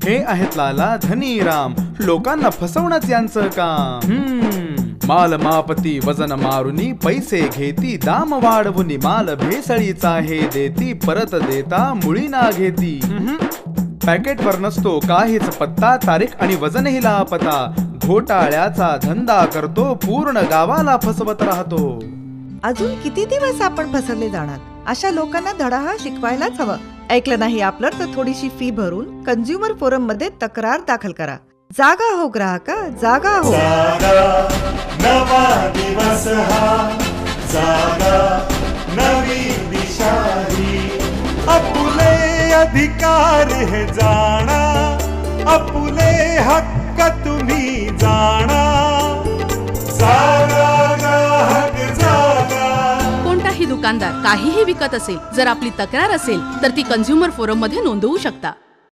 हे आहेत लाला धनीराम, लोकांना फसवणंच यांचं काम. माल मापती वजन मारुनी पैसे घेती, दाम वाढवुनी माल भेसळीचा हे देती, परत देता मुळी ना घेती. पॅकेटवर नसतो काहीच पत्ता, तारीख आणि वजनही लापता, घोटाळ्याचा धंदा करतो, पूर्ण गावाला फसवत राहतो. अजून किती दिवस आपण फसवले जाणार? अशा लोकांना धडा हा शिकवायलाच हवा. ऐकलं नाही आपलं तर थोडीशी फी भरून कंझ्युमर फोरम मध्ये तक्रार दाखल करा. जागा हो ग्राहका, जागा हो. नवा दिवस हा, जागा नवी दिशाही, आपुले अधिकार हे जाणा, आपुले हक्क तुम्ही जाणा. जागा ग्राहक जागा. कोणताही दुकानदार काहीही विकत असेल, जर आपली तक्रार असेल तर ती कंझ्युमर फोरम मध्ये नोंदवू शकता.